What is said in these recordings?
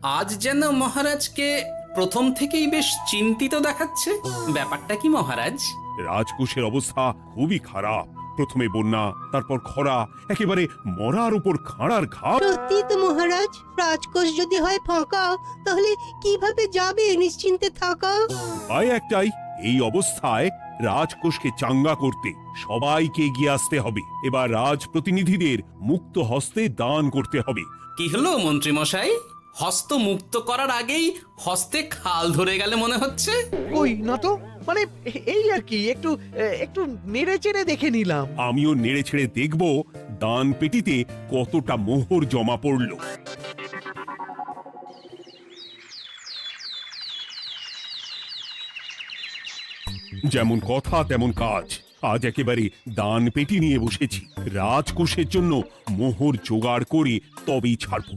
আজ যেন মহারাজকে প্রথম থেকেই বেশ চিন্তিত দেখাচ্ছে। ব্যাপারটা কি মহারাজ? রাজকোষের অবস্থা খুবই খারাপ। প্রথমে বন্যা, তারপর খরা, একেবারে মরার উপর খাঁড়ার ঘাপ। সত্যি তো মহারাজ, রাজকোষ যদি হয় ফাঁকা, তাহলে কিভাবে যাবে নিশ্চিন্তে থাকা? উপায় একটাই, এই অবস্থায় রাজকোষকে চাঙ্গা করতে সবাইকে এগিয়ে আসতে হবে। এবার রাজপ্রতিনিধিদের মুক্ত হস্তে দান করতে হবে। কি হলো মন্ত্রী মশাই? হস্ত মুক্ত করার আগেই হস্তে খাল ধরে গেলে মনে হচ্ছে। কই না তো, মানে এই আর কি, একটু একটু নেড়ে চেড়ে দেখে নিলাম। আমিও নেড়ে ছেড়ে দেখব দান পেটিতে কতটা মোহর জমা পড়ল। যেমন কথা তেমন কাজ। আজ একেবারে দান পেটি নিয়ে বসেছি। রাজকোষের জন্য মোহর জোগাড় করে তবেই ছাড়বো।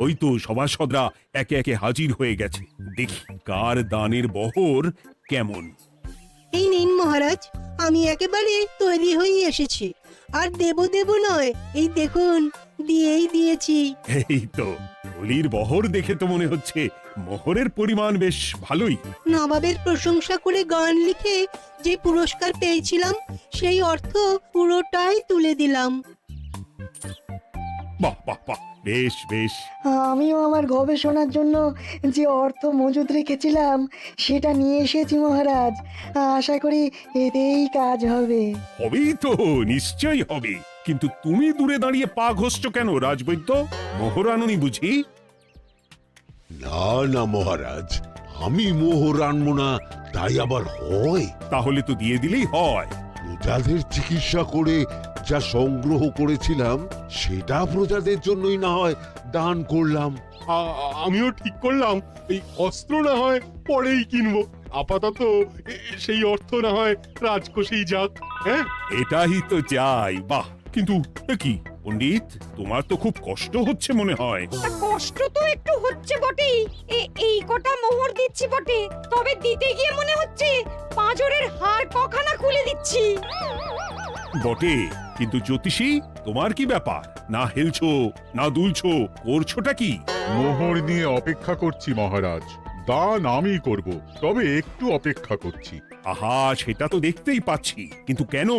ওই তো সভাসদরা একে একে হাজির হয়ে গেছে। দেখি কার দানের বহর কেমন। এই নিন মহারাজ, আমি একেবারে তৈরি হয়ে এসেছি। আর দেব দেব নয়, এই দেখুন দিয়েই দিয়েছি। এই তো থলির বহর দেখে তো মনে হচ্ছে মোহরের পরিমাণ বেশ ভালোই। নবাবের প্রশংসা করে গান লিখে যে পুরস্কার পেয়েছিলাম, সেই অর্থ পুরোটাই তুলে দিলাম। বাহ বাহ বাহ, বেশ বেশ। আমিও আমার গবেষণার জন্য যে অর্থ মজুদ রেখেছিলাম সেটা নিয়ে এসেছি মহারাজ। আশা করি এতেই কাজ হবে। হবেই তো, নিশ্চয়ই হবে। কিন্তু তুমি দূরে দাঁড়িয়ে পা ঘষছো কেন রাজবৈদ্য? মোহর আনুনি বুঝি? না না মহারাজ, আমি মোহর আনবো না তাই আবার হয়? তাহলে তো দিয়ে দিলেই হয়। প্রজাদের চিকিৎসা করে যা সংগ্রহ করেছিলাম সেটা প্রজাদের জন্যই না হয় দান করলাম। আমিও ঠিক করলাম এই অস্ত্র না হয় পরেই কিনবো, আপাতত সেই অর্থ না হয় রাজকোষেই যাক। হ্যাঁ, এটাই তো চাই। বাহ, কিন্তু কি পণ্ডিত, তোমার তো খুব কষ্ট হচ্ছে মনে হয়। তা কষ্ট তো একটু হচ্ছে বটেই। এই কটা মোহর দিচ্ছি বটে, তবে দিতে গিয়ে মনে হচ্ছে পাঁজরের হাড় কখানা খুলে দিচ্ছি। বটে, কিন্তু জ্যোতিষী তোমার কি ব্যাপার? না হেলছো না দুলছো, করছোটা কি? মোহর নিয়ে অপেক্ষা করছি মহারাজ, দান আমি করব, তবে একটু অপেক্ষা করছি। আহা, সেটা তো দেখতেই পাচ্ছি, কিন্তু কেন?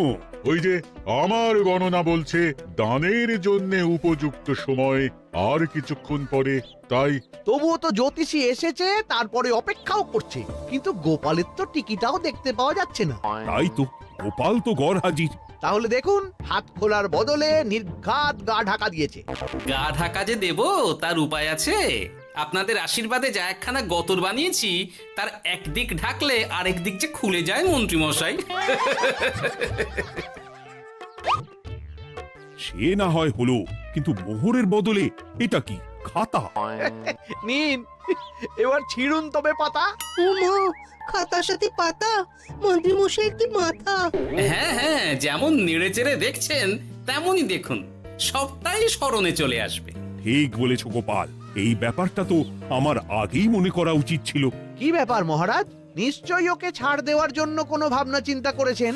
ওই যে আমার গণনা বলছে দানের জন্য উপযুক্ত সময় আর কিছুক্ষণ পরে, তাই। তবুও তো জ্যোতিষী এসেছে, তারপরে অপেক্ষাও করছে, কিন্তু গোপালের তো টিকিটাও দেখতে পাওয়া যাচ্ছে না। তাই তো, গোপাল তো গড় হাজির। তাহলে দেখুন, হাত খোলার বদলে নির্ঘাত গা ঢাকা দিয়েছে। গা ঢাকা যে দেব তার উপায় আছে। আপনাদের আশীর্বাদে যা একখানা গতর বানিয়েছি, তার একদিক ঢাকলে আরেক দিক যে খুলে যায় মন্ত্রী মশাই। সে না হয় হলো, কিন্তু মোহরের বদলে এটা কি? খাতা? নিন, এবার ছিড়ুন তবে পাতা। ও মা, খাতার সাথে পাতা! মন্ত্রী মশাই কি মাথা! হ্যাঁ হ্যাঁ, যেমন নেড়ে চেড়ে দেখছেন তেমনই দেখুন, সবটাই স্মরণে চলে আসবে। ঠিক বলেছ গোপাল, এই ব্যাপারটা তো আমার আগেই মনে করা উচিত ছিল। কি ব্যাপার মহারাজ, নিশ্চয়ই ওকে ছাড় দেওয়ার জন্য কোনো ভাবনা চিন্তা করেছেন।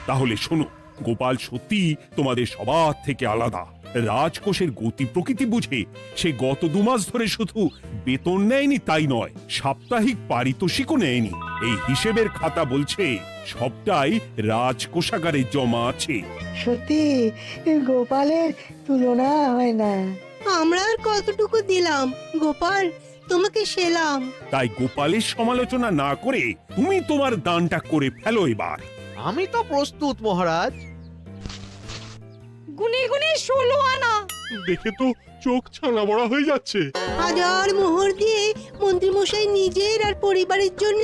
তাহলে শোনো, গোপাল সত্যি তোমাদের সবার থেকে আলাদা। রাজকোষের গতি প্রকৃতি বুঝে সে গত 2 মাস ধরে শুধু বেতন নেয়নি তাই নয়, সাপ্তাহিক পারিতোষিকও নেয়নি। এই হিসেবের খাতা বলছে সবটাই রাজকোষাগারে জমা আছে। সত্যি গোপালের তুলনা হয় না। আমরা আর কতটুকু দিলাম গোপাল, তোমাকে সেলাম। তাই গোপালের সমালোচনা না করে তুমি তোমার দানটা করে ফেলো এবার। আমি তো প্রস্তুত মহারাজ। গুনে গুনে 16 আনা। দেখে তো চোখ ছানা বড়া হয়ে যাচ্ছে। হাজার মোহর দিয়ে মন্ত্রী মশাই নিজের আর পরিবারের জন্য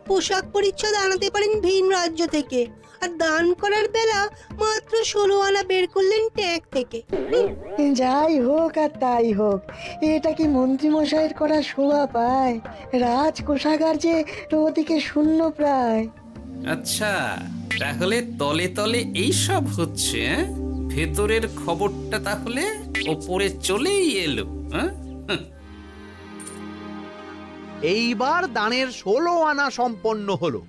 পোশাক পরিচ্ছদ আনাতে পারেন ভিন রাজ্য থেকে, আর দান করার বেলা মাত্র 16 আনা বের করলেন ট্যাগ থেকে। যাই হোক আর তাই হোক, এটা কি মন্ত্রী মশাইয়ের করা শোভা পায়? রাজকোষাগার যে ওদিকে শূন্য প্রায়। আচ্ছা, তাহলে তলে তলে এই সব হচ্ছে। ভেতরের খবরটা তাহলে ওপরে চলেই এলো। এইবার দানের 16 আনা সম্পন্ন হলো।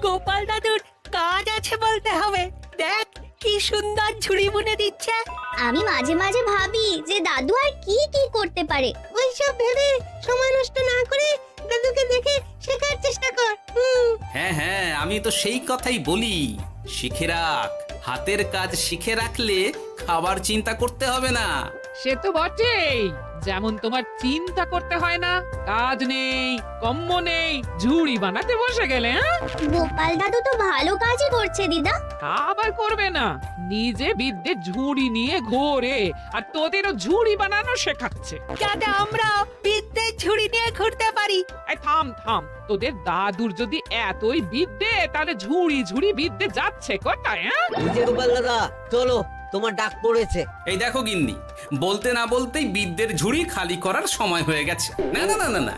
গোপাল দাদুর কাজ আছে বলতে হবে। দেখ কি সুন্দর ঝুড়ি বুনে দিচ্ছে। আমি মাঝে মাঝে ভাবি যে দাদু আর কি কি করতে পারে। ওইসব ভেবে সময় নষ্ট না করে দাদুকে দেখে শেখার চেষ্টা কর। হ্যাঁ হ্যাঁ, আমি তো সেই কথাই বলি, শিখে রাখ। হাতের কাজ শিখে রাখলে খাবার চিন্তা করতে হবে না। সে তো বটেই, যেমন তোমার চিন্তা করতে হয় না, কাজ নেই, কম্ম নেই, ঝুড়ি বানাতে বসে গেলে। হ্যাঁ, গোপাল দাদু তো ভালো কাজই করছে দিদা। তা আবার করবে না, নিজে বিদ্যে ঝুড়ি নিয়ে ঘোরে আর তোদেরও ঝুড়ি বানানো শেখাচ্ছে। যাতে আমরা বিদ্যে ঝুড়ি নিয়ে ঘুরতে পারি। এই থাম থাম, তোদের দাদুর যদি এতই বিদ্যে, তাহলে ঝুড়ি ঝুড়ি বিদ্যে যাচ্ছে কোথায়? হ্যাঁ, গোপাল দাদা চলো, তোমার ডাক পড়েছে। এই দেখো গিন্নি, বলতে না বলতেই বিদ্যের ঝুড়ি খালি করার সময় হয়ে গেছে। না না না না না,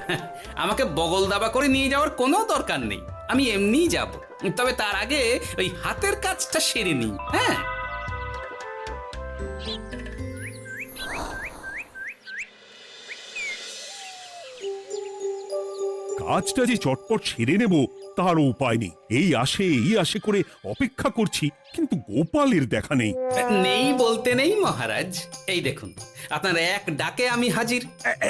আমাকে বগল দাবা করে নিয়ে যাওয়ার কোনো দরকার নেই, আমি এমনিই যাব। তবে তার আগে ওই হাতের কাজটা সেরে নিই। হ্যাঁ, কাজটা যে চটপট সেরে নেব তারও উপায় নেই। এই আসে করে অপেক্ষা করছি, কিন্তু গোপালের দেখা নেই। নেই বলতে নেই মহারাজ, এই দেখুন আপনার এক ডাকে আমি হাজির।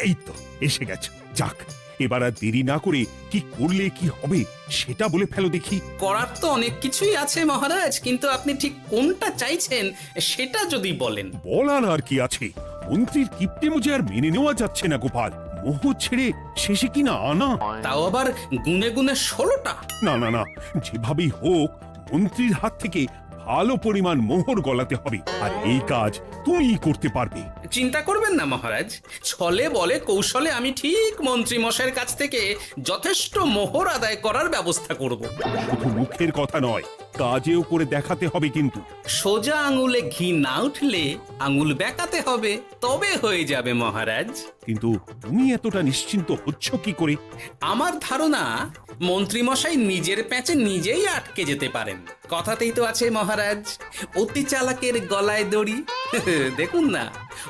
এই তো এসে গেছে। যাক, এবার আর দেরি না করে কি করলে কি হবে সেটা বলে ফেলো দেখি। করার তো অনেক কিছুই আছে মহারাজ, কিন্তু আপনি ঠিক কোনটা চাইছেন সেটা যদি বলেন। বলার আর কি আছে, মন্ত্রীর কিপ্টে মুজে আর মেনে নেওয়া যাচ্ছে না গোপাল। মোহ ছেড়ে শেষে কিনা আনা, তাও আবার গুনে গুনে 16টা। না না না, যেভাবেই হোক মন্ত্রীর হাত থেকে ভালো পরিমাণ মোহর গলাতে হবে, আর এই কাজ তুমিই করতে পারবে। চিন্তা করবেন না মহারাজ, ছলে বলে কৌশলে আমি ঠিক মন্ত্রী মশাইয়ের কাছ থেকে যথেষ্ট মোহর আদায় করার ব্যবস্থা করব। শুধু মুখের কথা নয়, কাজেও করে দেখাতে হবে কিন্তু। সোজা আঙুলে ঘি না উঠলে আঙুল বেঁকাতে হবে, তবে হয়ে যাবে মহারাজ। কিন্তু তুমি এতটা নিশ্চিন্ত হচ্ছ কি করে? আমার ধারণা মন্ত্রী মশাই নিজের প্যাঁচে নিজেই আটকে যেতে পারেন। কথাতেই তো আছে মহারাজ, অতি চালাকের গলায় দড়ি। দেখুন না,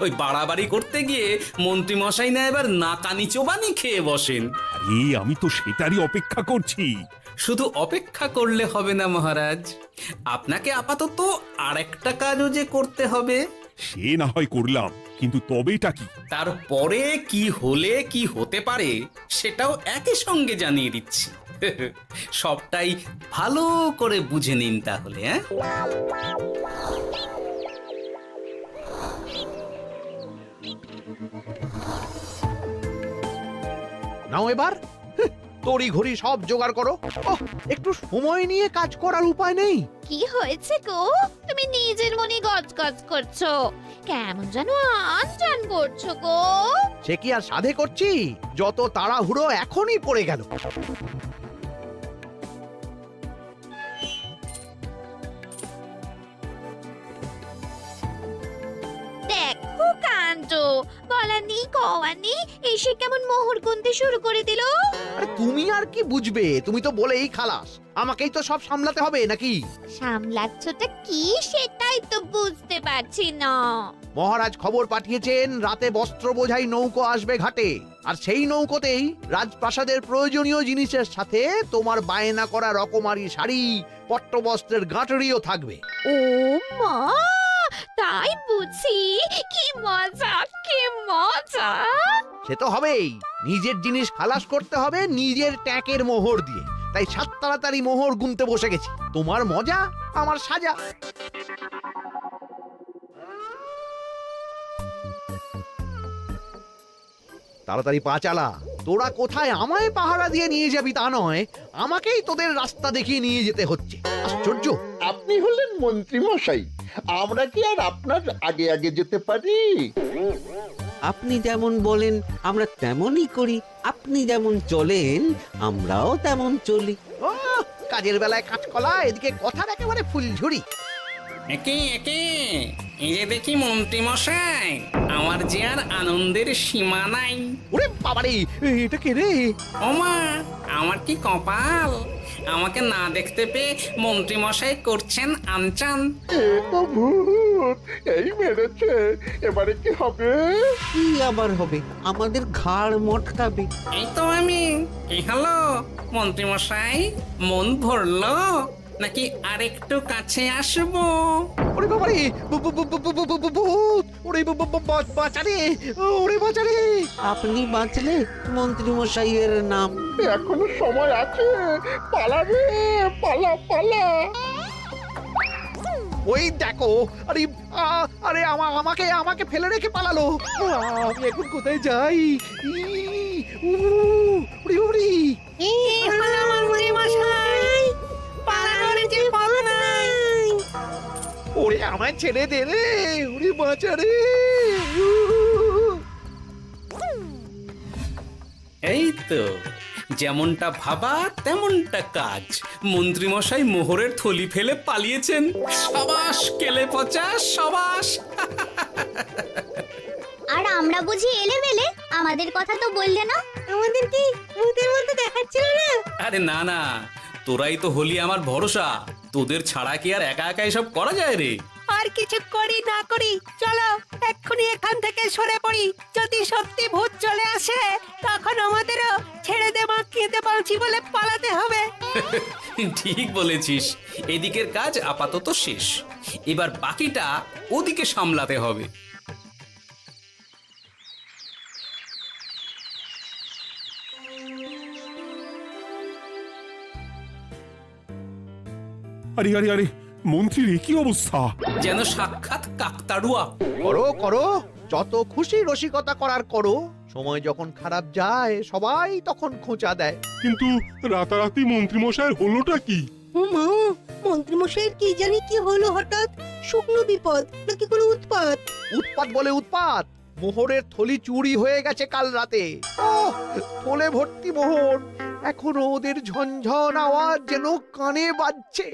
ওই বাড়াবাড়ি করতে গিয়ে মন্ত্রী মশাই না এবার নাকানি চোবানি খেয়ে বসেন। আরে আমি তো সেটারই অপেক্ষা করছি। শুধু অপেক্ষা করলে হবে না মহারাজ, আপনাকে আপাতত আরেকটা কাজও যে করতে হবে। সে না হয় করলাম, কিন্তু তবেটা কি? তারপরে কি হলে কি হতে পারে সেটাও একই সঙ্গে জানিয়ে দিচ্ছি। সবটাই ভালো করে বুঝে নিন তাহলে। হ্যাঁ, নাও এবার তড়ি ঘড়ি সব জোগাড় করো। ওহ, একটু সময় নিয়ে কাজ করার উপায় নেই? কি হয়েছে গো, তুমি নিজের মনে গজগজ করছো, কেমন যেন আনজান করছো গো। সে কি আর সাধে করছি, যত তাড়াহুড়ো এখনই পড়ে গেল। দেখো কাণ্ড, বলা নেই কওয়া নেই, এসে কেমন মোহর গুনতে শুরু করে দিল। আরে তুমি আর কি বুঝবে, তুমি তো বলেই খালাস, আমাকেই তো সব সামলাতে হবে নাকি? সামলাচ্ছটা কি সেটাই তো বুঝতে পারছি না। মহারাজ খবর পাঠিয়েছেন রাতে বস্ত্র বোঝাই নৌকো আসবে ঘাটে, আর সেই নৌকোতেই রাজপ্রাসাদের প্রয়োজনীয় জিনিসের সাথে তোমার বায়না করা রকমারি শাড়ি, পট্টবস্ত্রের গাঁটরিও থাকবে। ও মা, তাই বুঝি, কি মজা কি মজা। সে তো হবেই, নিজের জিনিস খালাস করতে হবে নিজের ট্যাঁকের মোহর দিয়ে, তাই সাত তাড়াতাড়ি মোহর গুনতে বসে গেছি। তোমার মজা আমার সাজা। তাড়াতাড়ি পা চালা, তোরা কোথায় আমায় পাহারা দিয়ে নিয়ে যাবি তা নয়, আমাকেই তোদের রাস্তা দেখিয়ে নিয়ে যেতে হচ্ছে। আশ্চর্য! আপনি হলেন মন্ত্রী মশাই, আমরা কি আর আপনার আগে আগে যেতে পারি? আপনি যেমন বলেন আমরা তেমনই করি, আপনি যেমন চলেন আমরাও তেমন চলি। ও, কাজের বেলায় কাঁচকলা, এদিকে কথার একেবারে ফুলঝুরি। একে একে এই যে দেখি মন্ত্রী মশাই, আমার যে আর আনন্দের সীমা নাই। ওরে বাবারে, এটা কে রে? ওমা, আমার কি কপাল, আমাকে না দেখতে পেয়ে মন্ত্রী মশাই করছেন আনচান। এ তো ভূত, এই মেরেছে, এবারে কি হবে? কি আবার হবে, আমাদের ঘাড় মটকাবে। এই তো আমি, কি হলো? মন্ত্রীমশাই মন ভরলো নাকি আরেকটু কাছে আসবো? ওরে বাবারে, ভূত! ওরে বাঁচারে, ওরে বাঁচারে! আপনি বাঁচলে মন্ত্রীমশাইয়ের নাম। এখনো সময় আছে, পালাবে, পালা পালা। ওই দেখো, আরে আরে আমাকে আমাকে ফেলে রেখে পালালো। আমি এখন কোথায় যাই? উড়ি উড়ি। ওরে আমায় ছেড়ে দে রে, উড়ি বাঁচা রে। এই তো যেমনটা ভাবা তেমনটা কাজ। মন্ত্রীমশাই মোহরের থলি ফেলে পালিয়েছেন। সাবাস কেলে পচা, সাবাস। আর আমরা বুঝি এলেবেলে, আমাদের কথা তো বললে না। আমাদের কি ভূতের মতো দেখাচ্ছিল না? আরে না না, তোরাই তো হলি আমার ভরসা। তোদের ছাড়া কি আর একা একা এসব করা যায় রে? আর কিছু করি না করি, চলো এক্ষুনি এখান থেকে সরে পড়ি। যদি সত্যি ভূত চলে আসে তখন আমাদেরও ছেড়ে দে মা, খেতে পারছি বলে পালাতে হবে। ঠিক বলেছিস। এদিকের কাজ আপাতত শেষ, এবার বাকিটা ওদিকে সামলাতে হবে। আরে আরে আরে, মন্ত্রীর এ কি অবস্থা? যেন সাক্ষাৎ কাকতাড়ুয়া। করো করো, যত খুশি রসিকতা করার করো। সময় যখন খারাপ যায় সবাই তখন খোঁচা দেয়। কিন্তু রাতারাতি মন্ত্রীমশাইয়ের হলোটা কি? মা, মন্ত্রীমশাইয়ের কি জানি কি হলো হঠাৎ? শুকনো বিপদ নাকি কোনো উৎপাত? উৎপাত বলে উৎপাত। মোহরের থলি চুরি হয়ে গেছে কাল রাতে। ওহ, থলে ভর্তি মোহর। এখনো ওদের ঝনঝন আওয়াজ যেন কানে বাজছে।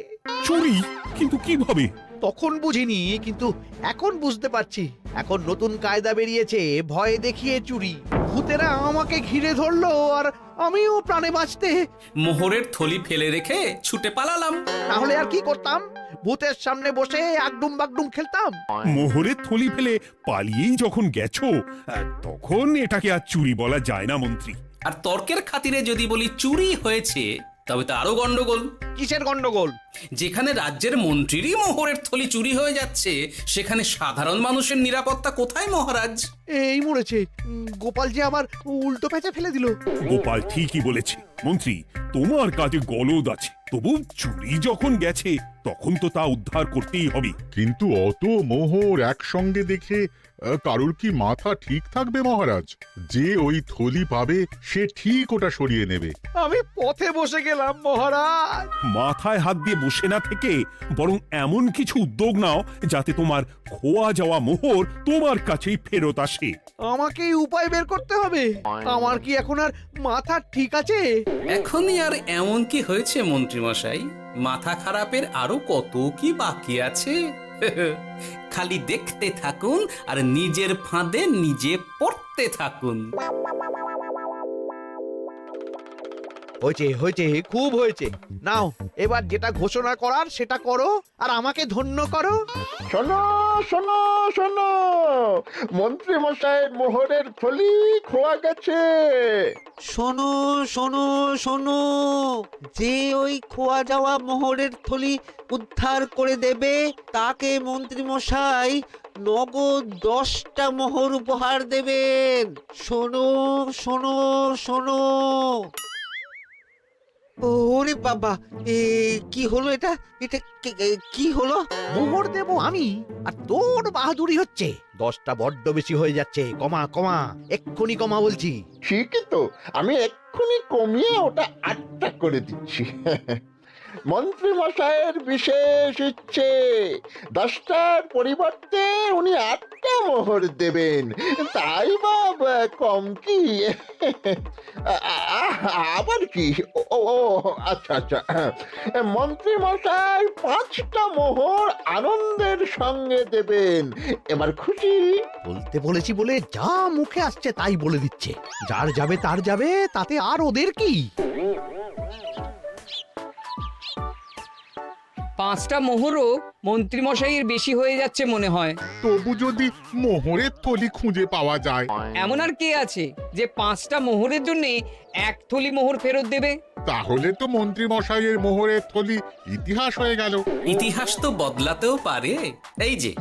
চুরি? কিন্তু কিভাবে? তখন বুঝিনি, কিন্তু এখন বুঝতে পারছি। এখন নতুন কায়দা বেরিয়েছে, ভয় দেখিয়ে চুরি। ভূতেরা আমাকে ঘিরে ধরলো আর আমিও প্রাণে বাঁচতে মোহরের থলি ফেলে রেখে ছুটে পালালাম। না হলে আর কি করতাম? ভূতের সামনে বসে আগডুম বাগডুম খেলতাম। মোহরের থলি ফেলে পালিয়েই যখন গেছো, তখন এটাকে আর চুরি বলা যায় না মন্ত্রী। আর তর্কের খাতিরে যদি বলি চুরি হয়েছে, তবে তো আরো গন্ডগোল। কিসের গন্ডগোল? যেখানে রাজ্যের মন্ত্রীরই মোহরের থলি চুরি হয়ে যাচ্ছে, সেখানে সাধারণ মানুষের নিরাপত্তা কোথায় মহারাজ? এই মরেছে, গোপাল যে আবার উল্টো প্যাঁচা ফেলে দিল। গোপাল ঠিকই বলেছে মন্ত্রী, তোমার কাজে গলদ আছে। তবু চুরি যখন গেছে তখন তো তা উদ্ধার করতেই হবে। কিন্তু অত মোহর একসঙ্গে দেখে কারুর কি মাথা ঠিক থাকবে মহারাজ? যে ওই থলি পাবে সে ঠিক ওটা সরিয়ে নেবে। আমি পথে বসে গেলাম মহারাজ। মাথায় হাত দিয়ে বসে না থেকে বরং এমন কিছু উদ্যোগ নাও যাতে তোমার খোয়া যাওয়া মোহর তোমার কাছেই ফেরত আসে। আমাকেই উপায় বের করতে হবে। আমার কি এখন আর মাথা ঠিক আছে? এখনই আর এমন কি হয়েছে মন্ত্রীমশাই? মাথা খারাপের আরো কত কি বাকি আছে। খালি দেখতে থাকুন আর নিজের ফাঁদে নিজে পড়তে থাকুন। হয়েছে হয়েছে, খুব হয়েছে। নাও এবার যেটা ঘোষণা করার সেটা করো আর আমাকে ধন্য করো। শোনো শোনো শোনো, মন্ত্রী মশাইয়ের মোহরের থলি খোয়া গেছে। শোনো শোনো শোনো, যে ওই খোয়া যাওয়া মোহরের থলি উদ্ধার করে দেবে তাকে মন্ত্রীমশাই নগদ 10টা মোহর উপহার দেবেন। শোনো শোনো শোনো। ওরে বাবা, কি হলো এটা? এটা কি হলো? মোহর দেব আমি আর তোর বাহাদুরি হচ্ছে। 10টা বড্ড বেশি হয়ে যাচ্ছে। কমা কমা, এক্ষুনি কমা বলছি। ঠিকই তো, আমি এক্ষুনি কমিয়ে ওটা 8টা করে দিচ্ছি। মন্ত্রী মশাইয়ের বিশেষ ইচ্ছে, 10টার পরিবর্তে উনি 8টা মোহর দেবেন। তাই বা কম কি? আবার কি? ও আচ্ছা আচ্ছা, মন্ত্রী মশাই 5টা মোহর আনন্দের সঙ্গে দেবেন। এবার খুশি? বলতে বলেছি বলে যা মুখে আসছে তাই বলে দিচ্ছে। যার যাবে তার যাবে, তাতে আর ওদের কি? 5টা মোহরও মন্ত্রীমশাইয়ের বেশি হয়ে যাচ্ছে মনে হয়। তবু যদি মোহরের থলি খুঁজে পাওয়া যায়। এমন আর কে আছে যে 5টা মোহরের জন্য 1 থলি মোহর ফেরত দেবে? তাহলে তো মন্ত্রী মশাইয়ের মোহরের থলি ইতিহাস হয়ে গেল। ইতিহাস তো বদলাতেও পারে। এই যে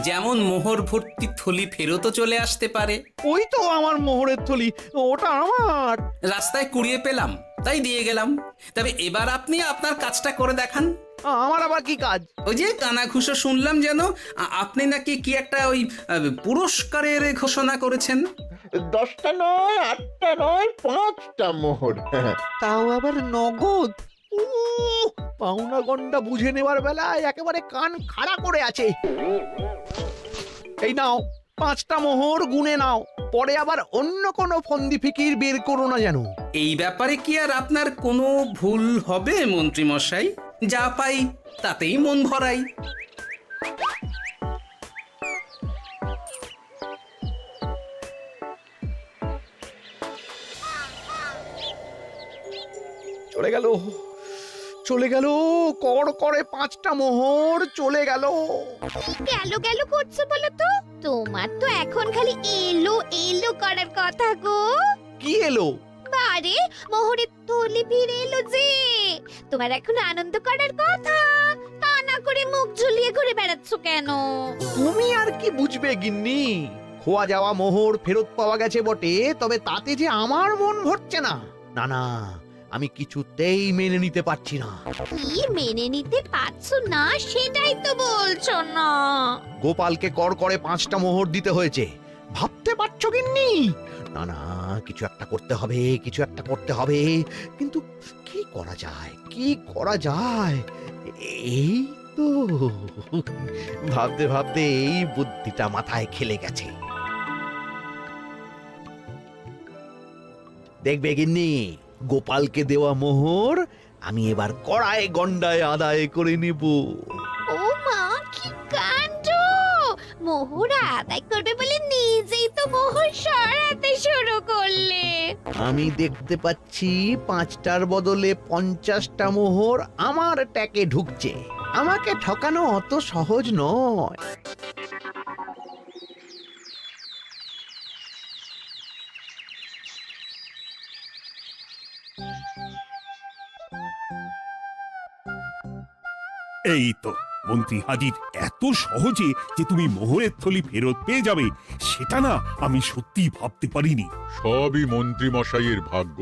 যেমন মোহর ভর্তি থলি ফেরতও চলে আসতে পারে। ওই তো আমার মোহরের থলি, ওটা আমার। রাস্তায় কুড়িয়ে পেলাম তাই দিয়ে গেলাম। তবে এবার আপনি আপনার কাজটা করে দেখান। আমার আবার কি কাজ? ওই যে কানাঘুষো শুনলাম যেন আপনি নাকি কি একটা ওই পুরস্কারের ঘোষণা করেছেন। 10টা নয়, 8টা নয়, 5টা মোহর। তাও আবার নগদ। পাওনা গন্ডা বুঝে নেবার বেলায় একেবারে কান খাড়া করে আছে। এই নাও 5টা মোহর, গুনে নাও, পরে আবার অন্য কোনো ফন্দি ফিকির বের করো না যেন। এই ব্যাপারে কি আর আপনার কোনো ভুল হবে মন্ত্রী মশাই? যা পাই তাতেই মন ভরাই। চলে গেল, চলে গেল, কর করে 5টা মোহর চলে গেল। গেল গেল করছো বলো তো? তোমার তো এখন খালি এলো এলো করার কথা গো। কি এলো? বারে মোহরের থলি ফিরে এলো যে। তোমার এখন আনন্দ করার কথা, তা না করে মুখ ঝুলিয়ে ঘুরে বেড়াচ্ছ কেন? তুমি আর কি বুঝবে গিন্নি? খোয়া যাওয়া মোহর ফেরত পাওয়া গেছে বটে, তবে তাতে যে আমার মন ভরছে না। না না, আমি কিছুতেই মেনে নিতে পারছি না। কি মেনে নিতে পারছো না সেটাই তো বলছো না। গোপালকে কর করে 5টা মোহর দিতে হয়েছে, ভাবতে পারছো গিন্নি? না না, কিছু একটা করতে হবে, কিছু একটা করতে হবে। কিন্তু কি করা যায়, কি করা যায়? এই তো ভাবতে ভাবতে এই বুদ্ধিটা মাথায় খেলে গেছে। দেখবে গিন্নি, গোপালকে দেওয়া মোহর আমি এবার কড়ায় গন্ডায় আদায় করে নেব। ও মা, কি কাণ্ড! মোহর আদায় করবে বলে নিজেই তো মোহর সরাতে শুরু করলে। আমি দেখতে পাচ্ছি 5টার বদলে 50টা মোহর আমার ট্যাকে ঢুকছে। আমাকে ঠকানো অত সহজ নয়। এই তো মন্ত্রী হাজির। এত সহজে যে তুমি মোহরের থলি ফেরত পেয়ে যাবে সেটা না আমি সত্যি ভাবতে পারিনি। সবই মন্ত্রী মশাইয়ের ভাগ্য।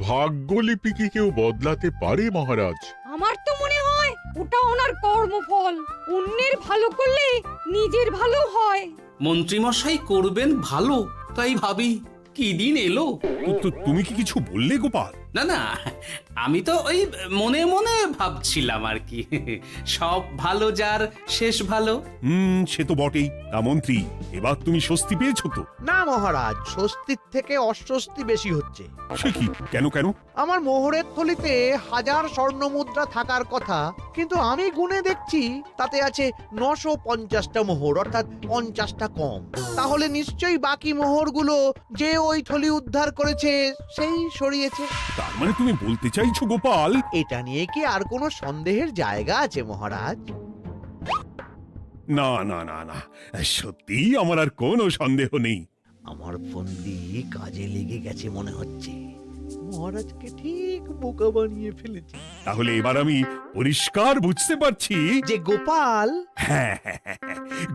ভাগ্যলিপি কি কেউ বদলাতে পারে মহারাজ? আমার তো মনে হয় ওটা ওনার কর্মফল। অন্যের ভালো করলে নিজের ভালো হয়। মন্ত্রী মশাই করবেন ভালো, তাই ভাবি কি দিন এলো। তো তুমি কি কিছু বললে গোপাল? না না, আমি তো ওই মনে মনে ভাবছিলাম আর কি। সব ভালো যার শেষ ভালো। সে তো বটেই। তা মন্ত্রী, এবার তুমি স্বস্তি পেয়েছো তো? না মহারাজ, স্বস্তির থেকে অস্বস্তি বেশি হচ্ছে। সে কি? কেন কেন? আমার মোহরের থলিতে 1000 স্বর্ণ মুদ্রা থাকার কথা, কিন্তু আমি গুনে দেখছি তাতে আছে 950টা মোহর, অর্থাৎ 50টা কম। তাহলে নিশ্চয়ই বাকি মোহরগুলো যে ওই থলি উদ্ধার করেছে সেই সরিয়েছে। তার মানে তুমি বলতে চাইছো গোপাল? এটা নিয়ে কি আর কোনো সন্দেহের জায়গা আছে মহারাজ? না না না না, সত্যি আমার আর কোনো সন্দেহ নেই। আমার ফন্দি কাজে লেগে গেছে মনে হচ্ছে। মহারাজকে ঠিক বোকা বানিয়ে ফেলেছি। তাহলে এবার আমি পরিষ্কার বুঝতে পারছি যে গোপাল, হ্যাঁ,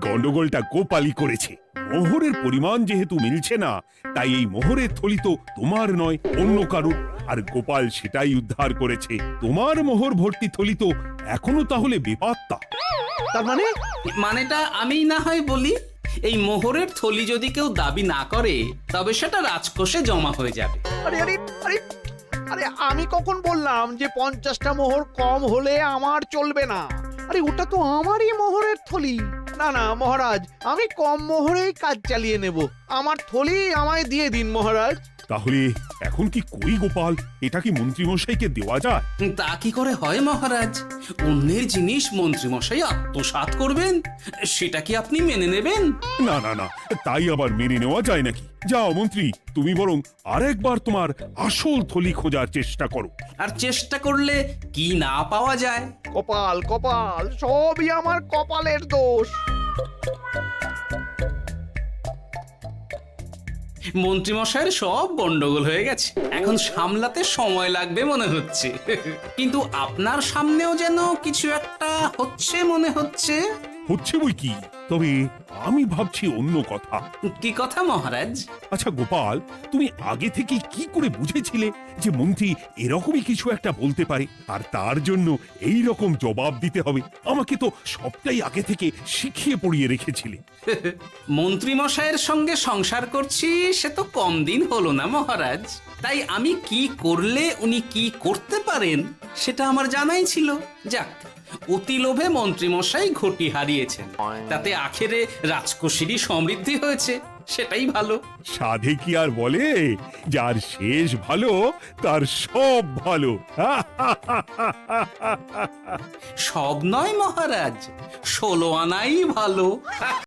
গন্ডগোলটা গোপালই করেছে। মোহরের পরিমাণ যেহেতু মিলছে না, তাই এই মোহরের থলি তো তোমার নয়, অন্য কারো। আর গোপাল সেটাই উদ্ধার করেছে। তোমার মোহর ভর্তি থলি তো এখনো তাহলে বেপাত্তা। তার মানে? মানেটা আমি না হয় বলি। এই মোহরের থলি যদি কেউ দাবি না করে তবে সেটা রাজকোষে জমা হয়ে যাবে। আরে আরে আরে আরে, আমি কখন বললাম যে 50টা মোহর কম হলে আমার চলবে না? আরে ওটা তো আমারই মোহরের থলি। না না মহারাজ, আমি কম মোহরেই কাজ চালিয়ে নেব। আমার থলি আমায় দিয়ে দিন মহারাজ। তাহলে এখন কি করি গোপাল? এটা কি মন্ত্রী মশাইকে দেওয়া যায়? তা কি করে হয় মহারাজ? অন্যের জিনিস মন্ত্রী মশাই আত্মসাৎ করবেন, সেটা কি আপনি মেনে নেবেন? না না না, তাই আবার মেনে নেওয়া যায় নাকি? যাও মন্ত্রী, তুমি বরং আরেকবার তোমার আসল থলি খোঁজার চেষ্টা করো। আর চেষ্টা করলে কি না পাওয়া যায়? কপাল কপাল, সবই আমার কপালের দোষ। মন্ত্রীমশাইয়ের সব গন্ডগোল হয়ে গেছে, এখন সামলাতে সময় লাগবে মনে হচ্ছে। কিন্তু আপনার সামনেও যেন কিছু একটা হচ্ছে মনে হচ্ছে। হচ্ছে বই কি, তবে আমি ভাবছি অন্য কথা। কি কথা মহারাজ? আচ্ছা গোপাল, তুমি আগে থেকে কি করে বুঝেছিলে যে মন্ত্রী এরকমই কিছু একটা বলতে পারে, আর তার জন্য এই রকম জবাব দিতে হবে? আমাকে তো সবটাই আগে থেকে শিখিয়ে পড়িয়ে রেখেছিলে। মন্ত্রীমশাইয়ের সঙ্গে সংসার করছি সে তো কম দিন হলো না মহারাজ, তাই আমি কি করলে উনি কি করতে পারেন সেটা আমার জানাই ছিল। যাক, অতি লোভে মন্ত্রীমশাই ঘটি হারিয়েছেন, তাতে আখেরে রাজকোষেরই সমৃদ্ধি হয়েছে, সেটাই ভালো। সাধে কি আর বলে, যার শেষ ভালো তার সব ভালো। সব নয় মহারাজ, 16 আনাই ভালো।